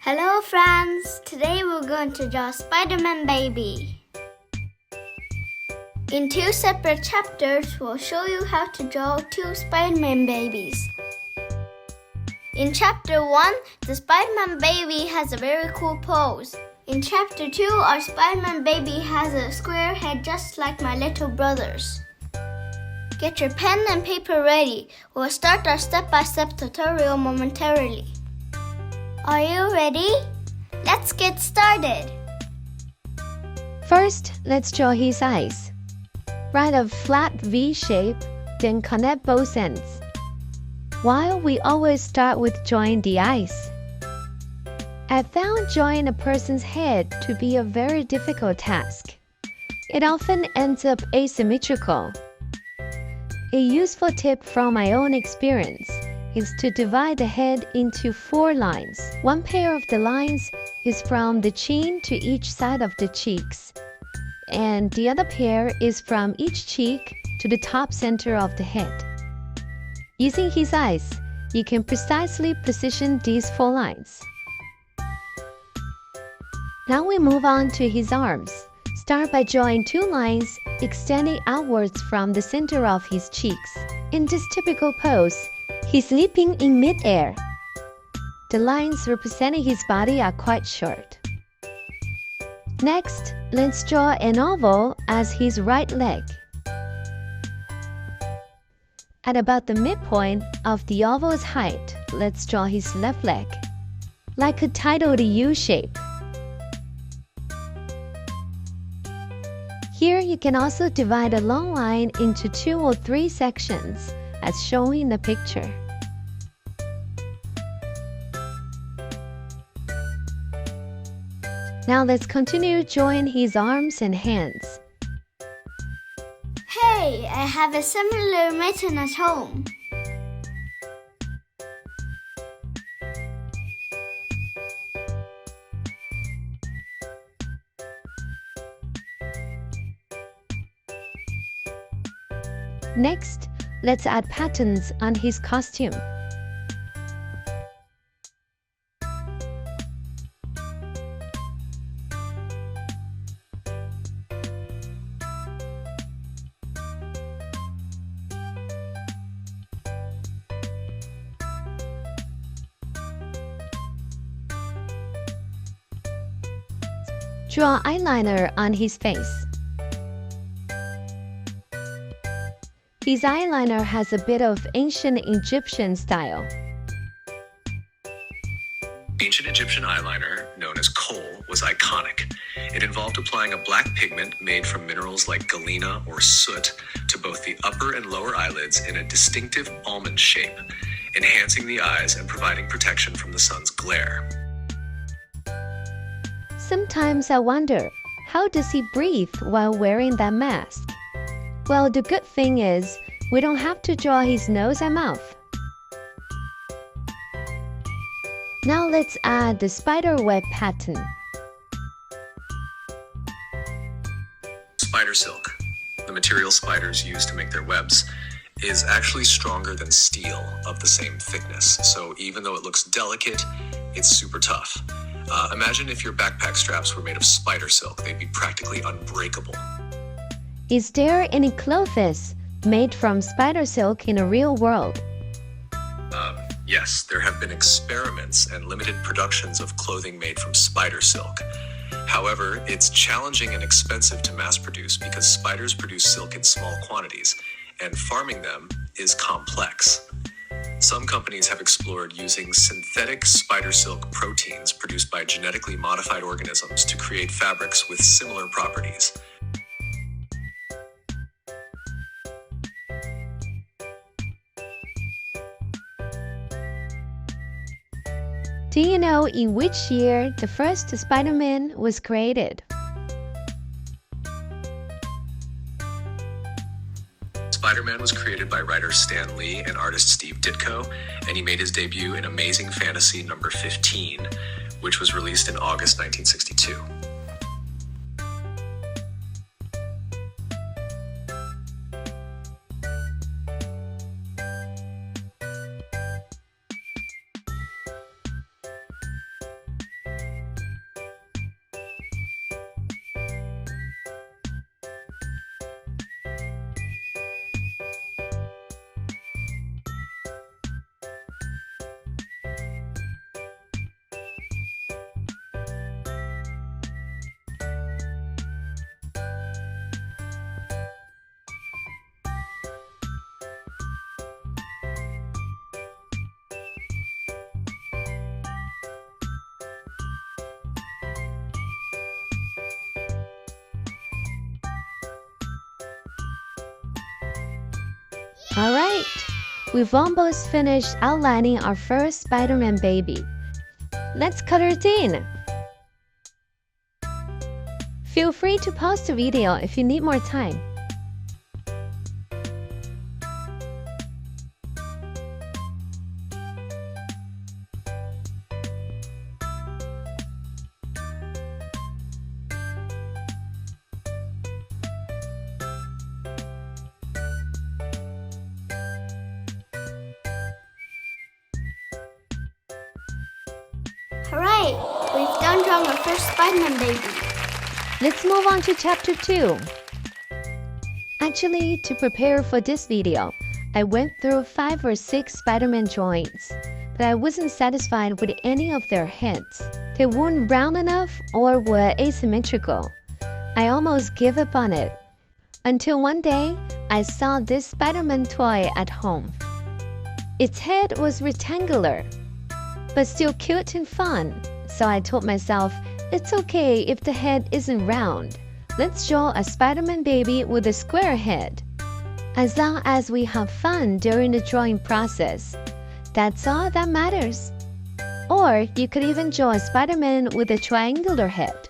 Hello friends! Today we're going to draw Spider-Man baby. In 2 separate chapters, we'll show you how to draw 2 Spider-Man babies. In chapter 1, the Spider-Man baby has a very cool pose. In chapter 2, our Spider-Man baby has a square head just like my little brother's. Get your pen and paper ready. We'll start our step-by-step tutorial momentarily. Are you ready? Let's get started. First, let's draw his eyes. Write a flat V shape, then connect both ends. While we always start with drawing the eyes. I found drawing a person's head to be a very difficult task. It often ends up asymmetrical. A useful tip from my own experience is to divide the head into 4 lines. One pair of the lines is from the chin to each side of the cheeks, and the other pair is from each cheek to the top center of the head. Using his eyes, you can precisely position these 4 lines. Now we move on to his arms. Start by drawing 2 lines extending outwards from the center of his cheeks. In this typical pose, he's leaping in mid-air. The lines representing his body are quite short. Next, let's draw an oval as his right leg. At about the midpoint of the oval's height, let's draw his left leg, like a titled U shape. Here you can also divide a long line into 2 or 3 sections, as shown in the picture. Now let's continue drawing his arms and hands. Hey, I have a similar mitten at home. Next, let's add patterns on his costume. Draw eyeliner on his face. His eyeliner has a bit of ancient Egyptian style. Ancient Egyptian eyeliner, known as kohl, was iconic. It involved applying a black pigment made from minerals like galena or soot to both the upper and lower eyelids in a distinctive almond shape, enhancing the eyes and providing protection from the sun's glare. Sometimes I wonder, how does he breathe while wearing that mask? Well, the good thing is, we don't have to draw his nose and mouth. Now let's add the spider web pattern. Spider silk, the material spiders use to make their webs, is actually stronger than steel of the same thickness. So even though it looks delicate, it's super tough. Imagine if your backpack straps were made of spider silk. They'd be practically unbreakable. Is there any clothes made from spider silk in a real world? Yes, there have been experiments and limited productions of clothing made from spider silk. However, it's challenging and expensive to mass produce because spiders produce silk in small quantities, and farming them is complex. Some companies have explored using synthetic spider silk proteins produced by genetically modified organisms to create fabrics with similar properties. Do you know in which year the first Spider-Man was created? Spider-Man was created by writer Stan Lee and artist Steve Ditko, and he made his debut in Amazing Fantasy number 15, which was released in August 1962. Alright, we've almost finished outlining our first Spider-Man baby. Let's color it in. Feel free to pause the video if you need more time. Alright, we've done drawing our first Spider-Man baby. Let's move on to chapter 2. Actually, to prepare for this video, I went through 5 or 6 Spider-Man drawings, but I wasn't satisfied with any of their heads. They weren't round enough or were asymmetrical. I almost gave up on it. Until one day, I saw this Spider-Man toy at home. Its head was rectangular, but still cute and fun. So I told myself, it's okay if the head isn't round. Let's draw a Spider-Man baby with a square head. As long as we have fun during the drawing process, that's all that matters. Or you could even draw a Spider-Man with a triangular head.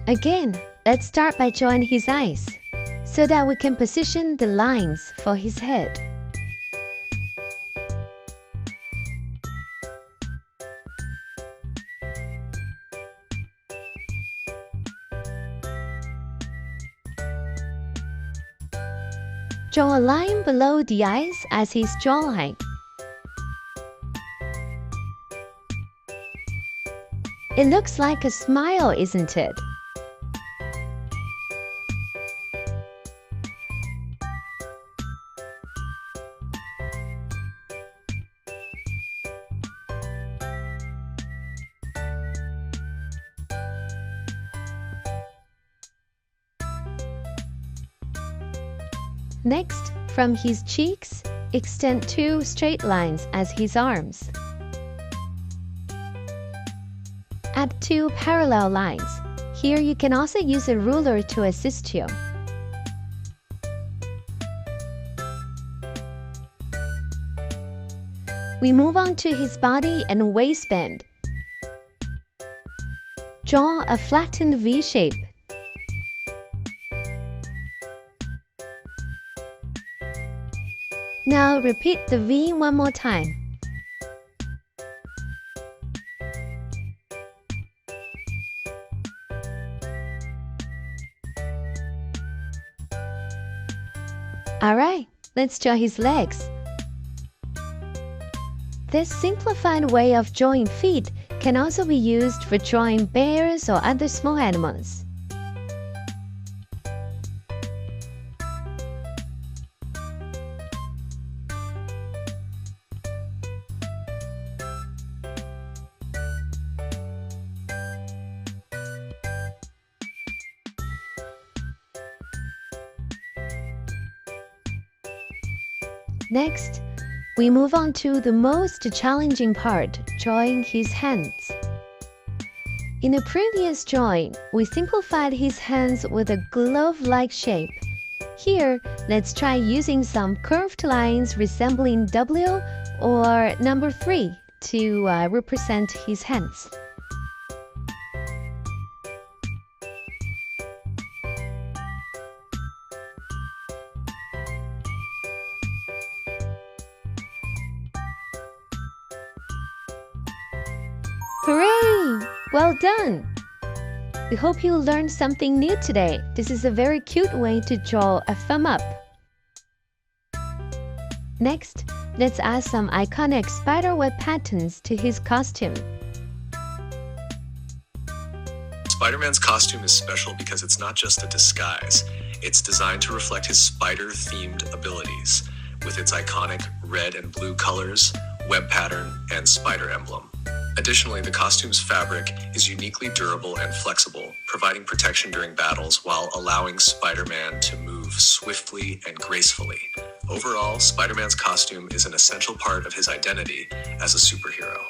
Again, let's start by drawing his eyes, so that we can position the lines for his head. Draw a line below the eyes as his jawline. It looks like a smile, isn't it? Next, from his cheeks, extend 2 straight lines as his arms. Add 2 parallel lines. Here you can also use a ruler to assist you. We move on to his body and waistband. Draw a flattened V shape. Now repeat the V one more time. Alright, let's draw his legs. This simplified way of drawing feet can also be used for drawing bears or other small animals. Next, we move on to the most challenging part, drawing his hands. In the previous drawing, we simplified his hands with a glove-like shape. Here, let's try using some curved lines resembling W or number 3 to represent his hands. Hooray! Well done! We hope you learned something new today. This is a very cute way to draw a thumb up. Next, let's add some iconic spiderweb patterns to his costume. Spider-Man's costume is special because it's not just a disguise. It's designed to reflect his spider-themed abilities, with its iconic red and blue colors, web pattern, and spider emblem. Additionally, the costume's fabric is uniquely durable and flexible, providing protection during battles while allowing Spider-Man to move swiftly and gracefully. Overall, Spider-Man's costume is an essential part of his identity as a superhero.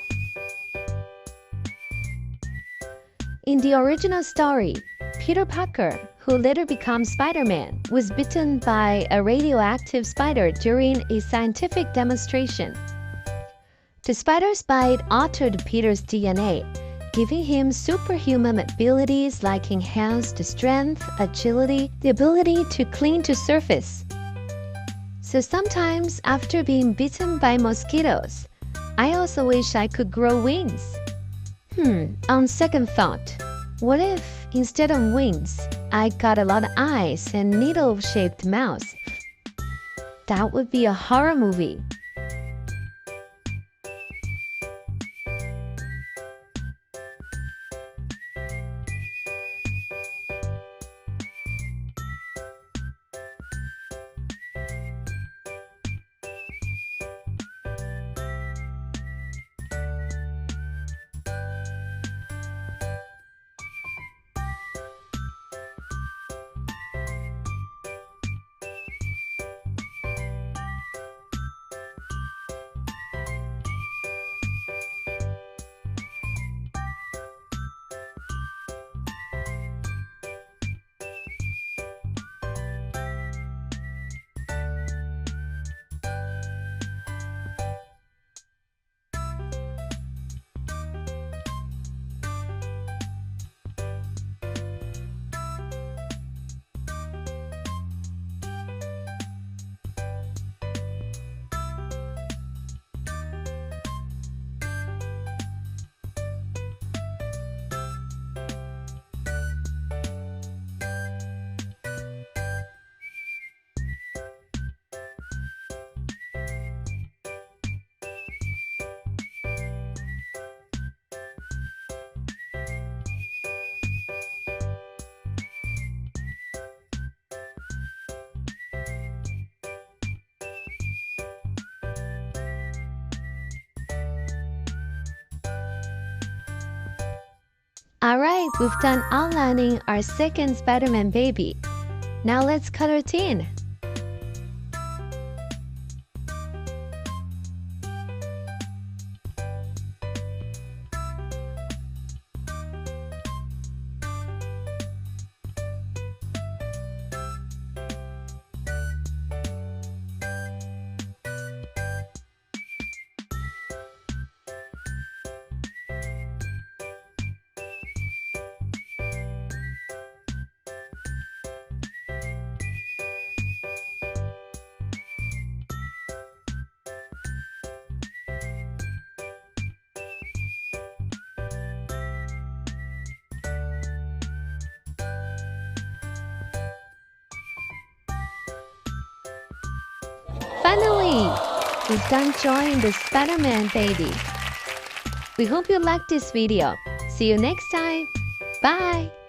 In the original story, Peter Parker, who later becomes Spider-Man, was bitten by a radioactive spider during a scientific demonstration. The spider's bite altered Peter's DNA, giving him superhuman abilities like enhanced strength, agility, the ability to cling to surface. So sometimes, after being bitten by mosquitoes, I also wish I could grow wings. On second thought, what if, instead of wings, I got a lot of eyes and needle-shaped mouth? That would be a horror movie. Alright, we've done outlining our second Spider-Man baby. Now let's color it in. Finally, we've done drawing the Spider-Man baby. We hope you liked this video. See you next time. Bye!